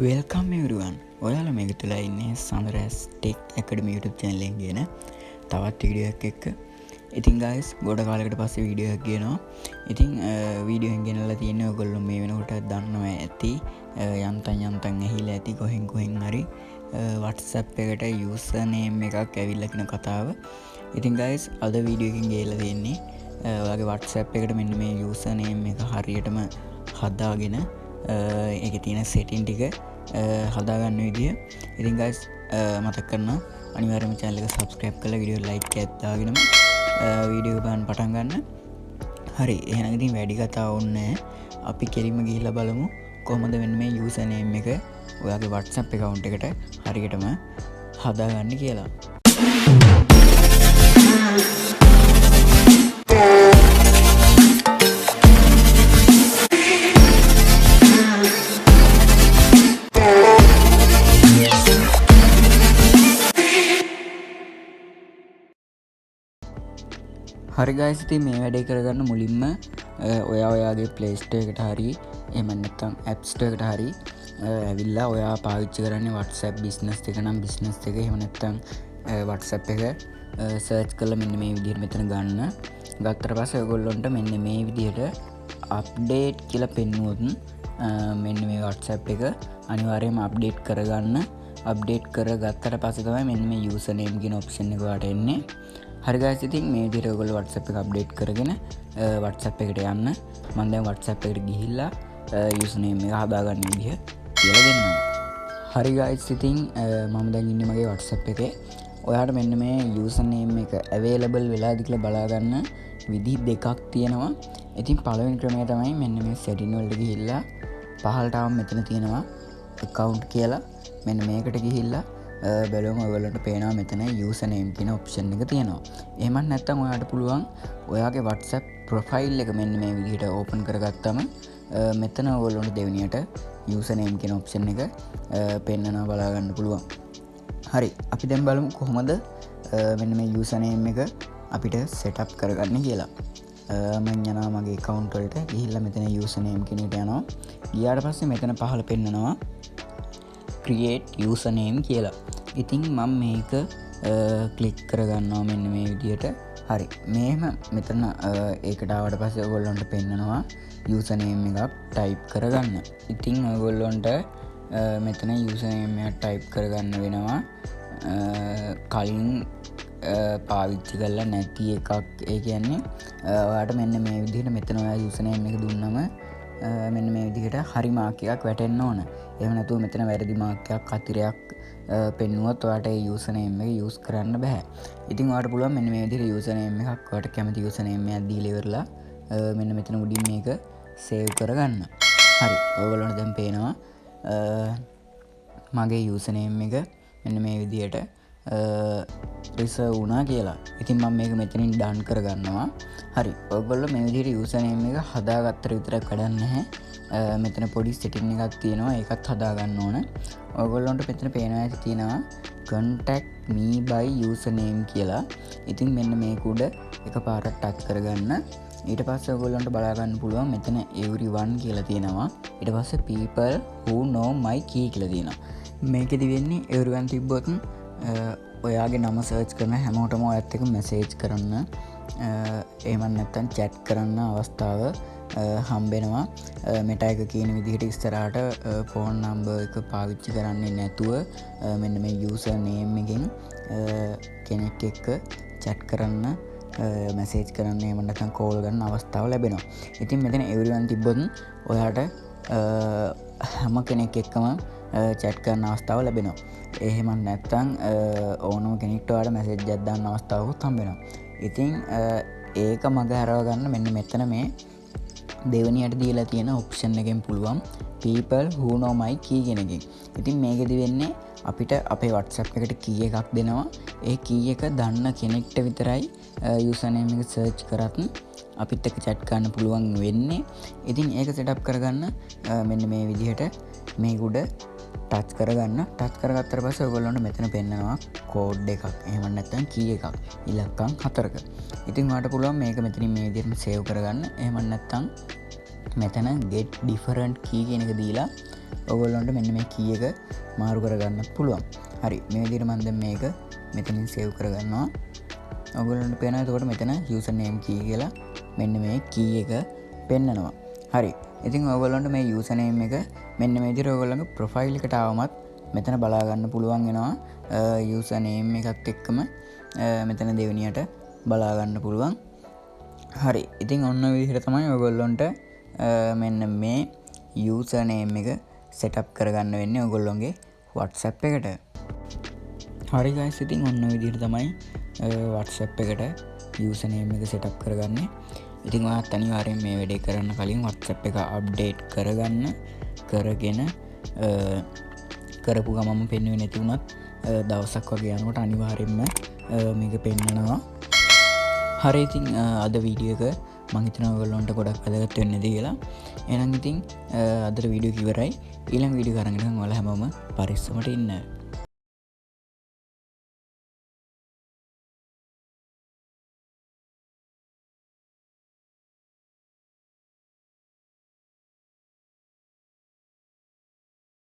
Welcome එවරුවන්. ඔයාලා මේක තුලා ඉන්නේ සඳරැස් ටෙක් ඇකඩමි YouTube channel එකෙන් ගෙන තවත් වීඩියෝ එකක් එක්ක. ඉතින් guys ගොඩ කාලයකට පස්සේ වීඩියෝ එකක් ගේනවා. ඉතින් වීඩියෝ එකෙන් ගෙනල්ලා තියෙන්නේ ඔයගොල්ලෝ මේ වෙනකොට දන්නවා ඇති යන්තම් ඇහිලා ඇති කොහෙන් හරි WhatsApp එකට user name එකක් ඇවිල්ලා කියන කතාව. ඉතින් guys අද වීඩියෝ එකෙන් ගෙයලා තියෙන්නේ ඔයාගේ WhatsApp එකට මෙන්න මේ user name එක හරියටම හදාගෙන ඒක තියෙන setting ටික හදාගන්න විදිය. ඉතින් guys මතක් කරනවා අනිවාර්යයෙන්ම channel එක subscribe කරලා video like එකක් දාගෙනම වීඩියෝ බලන්න පටන් ගන්න. හරි එහෙනම් ඉතින් වැඩි කතා ඕනේ අපි කෙලින්ම ගිහිල්ලා බලමු කොහොමද මෙන්න මේ user name එක ඔයාගේ WhatsApp account එකට හරියටම හදාගන්න කියලා. හරි guys ඉතින් මේ වැඩේ කරගන්න මුලින්ම ඔයාගේ Play Store එකට හරි එහෙම නැත්නම් App Store එකට හරි ඇවිල්ලා ඔයා පාවිච්චි කරන්නේ WhatsApp business එක නම් business එක එහෙම නැත්නම් WhatsApp එක search කරලා මෙන්න මේ විදිහට මෙතන ගන්න. ගත්තට පස්සේ ඔයගොල්ලන්ට මෙන්න මේ විදිහට update කියලා පෙන්නුවොත් මෙන්න මේ WhatsApp එක අනිවාර්යයෙන්ම update කරගන්න. update කරගත්තට පස්සේ තමයි මෙන්න මේ user name කියන option එක ඔයාලට එන්නේ. හරි guys ඉතින් මේ විදිහට ඔයගොල්ලෝ WhatsApp එක අප්ඩේට් කරගෙන WhatsApp එකට යන්න. මම දැන් WhatsApp එකට ගිහිල්ලා user name එක හදාගන්න විදිහ කියලා දෙන්නම්. හරි guys ඉතින් මම දැන් ඉන්නේ මගේ WhatsApp එකේ. ඔයාලට මෙන්න මේ user name එක available වෙලාද කියලා බලා ගන්න විදි දෙකක් තියෙනවා. ඉතින් පළවෙනි ක්‍රමය තමයි මෙන්න මේ setting වලට ගිහිල්ලා පහළට ආවම මෙතන තියෙනවා account කියලා. මෙන්න මේකට ගිහිල්ලා බැලුවම ඔයගොල්ලන්ට පේනවා මෙතන user name කියන option එක තියෙනවා. එහෙමත් නැත්නම් ඔයාලට පුළුවන් ඔයාගේ WhatsApp profile එක මෙන්න මේ විදිහට open කරගත්තම මෙතන ඔයගොල්ලන්ට දෙවෙනියට user name කියන option එක පෙන්නනවා බලා ගන්න පුළුවන්. හරි අපි දැන් බලමු කොහොමද මෙන්න මේ user name එක අපිට set up කරගන්න කියලා. මම යනවා මගේ account වලට ගිහිල්ලා මෙතන user name කියන එකට යනවා. ගියාට පස්සේ මෙතන පහළ පෙන්නනවා create user name කියලා. ඉතින් මම මේක ක්ලික් කරගන්නවා මෙන්න මේ විදිහට. හරි මෙහෙම මෙතන ඒකට ආවට පස්සේ ඔයගොල්ලන්ට පෙන්නනවා user name එකක් type කරගන්න. ඉතින් ඔයගොල්ලන්ට මෙතන user name එක type කරගන්න වෙනවා කලින් පාවිච්චි කරලා නැති එකක්. ඒ කියන්නේ ඔයාලට මෙන්න මේ විදිහට මෙතන ඔයා user name එක දුන්නම මෙන්න මේ විදිහට හරි මාක් එකක් වැටෙන්න ඕන. එහෙම නැතුව මෙතන වැරදි මාක් එකක් අතිරයක් පෙන්නුවොත් ඔයාලට ඒ user name එක use කරන්න බෑ. ඉතින් ඔයාලට පුළුවන් මෙන්න මේ විදිහට user name එකක් ඔයාලට කැමති user name එකක් දීලා ඉවරලා මෙන්න මෙතන උඩින් මේක save කරගන්න. හරි ඔයගොල්ලන්ට දැන් පේනවා මගේ user name එක මෙන්න මේ විදිහට reserve වුණා කියලා. ඉතින් මම මේක මෙතනින් done කරගන්නවා. හරි ඔයගොල්ලෝ මේ විදිහට user name එක හදාගත්තට විතරක් වැඩක් නැහැ. මෙතන පොඩි setting එකක් තියෙනවා ඒකත් හදා ගන්න ඕන. ඔයගොල්ලන්ට මෙතන පේනවා ඇති තියෙනවා contact me by user name කියලා. ඉතින් මෙන්න මේක උඩ එකපාරට ටච් කරගන්න. ඊට පස්සේ ඔයගොල්ලන්ට බලා ගන්න පුළුවන් මෙතන everyone කියලා තියෙනවා. ඊට පස්සේ people who know my key කියලා තියෙනවා. මේකෙදි වෙන්නේ everyone තිබ්බොත් ඔයාගේ නම සර්ච් කරන හැමෝටම ඔයත් එක්ක මැසේජ් කරන්න එහෙම නැත්නම් chat කරන්න අවස්ථාව හම්බෙනවා. මෙටා එක කියන විදිහට ඉස්සරහට ෆෝන් නම්බර් එක පාවිච්චි කරන්නේ නැතුව මෙන්න මේ user name එකෙන් කෙනෙක් එක්ක chat කරන්න මැසේජ් කරන්න එහෙම නැත්නම් කෝල් ගන්න අවස්ථාව ලැබෙනවා. ඉතින් මෙතන everyone තිබ්බොත් ඔයාට හැම කෙනෙක් එක්කම chat කරන්න අවස්ථාව ලැබෙනවා. එහෙම නැත්නම් ඕනම කෙනෙක්ට ඔයාලට මැසේජ් එකක් දාන්න අවස්ථාවකුත් හම්බ වෙනවා. ඉතින් ඒක මග හරව ගන්න මෙන්න මෙතන මේ දෙවෙනියට දීලා තියෙන ඔප්ෂන් එකෙන් පුළුවන් people who know my key කියන එකෙන්. ඉතින් මේකෙදි වෙන්නේ අපිට අපේ WhatsApp එකට key එකක් දෙනවා. ඒ key එක දන්න කෙනෙක්ට විතරයි user name එක search කරත් අපිත් එක්ක chat කරන්න පුළුවන් වෙන්නේ. ඉතින් ඒක setup කරගන්න මෙන්න මේ විදිහට මේක උඩ ටච් කරගන්න. ටච් කරගත්තට පස්සේ ඔයගොල්ලන්ට මෙතන පෙන්නනවා කෝඩ් එකක්. එහෙම නැත්නම් key එකක් ඉලක්කම් 4ක. ඉතින් ඔයාලට පුළුවන් මේක මෙතනින් මේ විදිහට සේව් කරගන්න. එහෙම නැත්නම් මෙතන get different key කියන එක දීලා ඔගොල්ලොන්ට මෙන්න මේ කී එක මාරු කරගන්න පුළුවන්. හරි මේ විදිහට මම දැන් මේක මෙතනින් සේව් කරගන්නවා. ඔගොල්ලන්ට පේනවා එතකොට මෙතන යූසර් නේම් කී කියලා මෙන්න මේ කී එක පෙන්නනවා. හරි ඉතින් ඔයගොල්ලන්ට මේ යූසර් නේම් එක මෙන්න මේ විදිහට ඔයගොල්ලන්ගේ ප්‍රොෆයිල් එකට ආවමත් මෙතන බලා ගන්න පුළුවන් වෙනවා. යූසර් නේම් එකත් එක්කම මෙතන දෙවෙනියට බලා ගන්න පුළුවන්. හරි ඉතින් ඔන්න විදිහට තමයි ඔයගොල්ලන්ට මෙන්න මේ යූසර් නේම් එක සෙටප් කරගන්න වෙන්නේ ඔයගොල්ලොන්ගේ WhatsApp එකට. හරි guys ඉතින් ඔන්න විදිහට තමයි WhatsApp එකට යූසර් නේම් එක සෙටප් කරගන්නේ. ඉතින් ඔයාත් අනිවාර්යෙන් මේ වැඩේ කරන්න කලින් WhatsApp එක අප්ඩේට් කරගන්න. කරගෙන කරපු ගමම පෙන්වෙන්නේ නැති වුණත් දවසක් වගේ යනකොට අනිවාර්යෙන්ම මේක පෙන්නනවා. හරි ඉතින් අද වීඩියෝ එක මං හිතනවා ඔයගොල්ලන්ට ගොඩක් වැදගත් වෙන්නද කියලා. එහෙනම් ඉතින් අදට වීඩියෝ එක ඉවරයි. ඊළඟ වීඩියෝ එක අරගෙන ඔයාලා හැමෝම පරිස්සමට ඉන්න.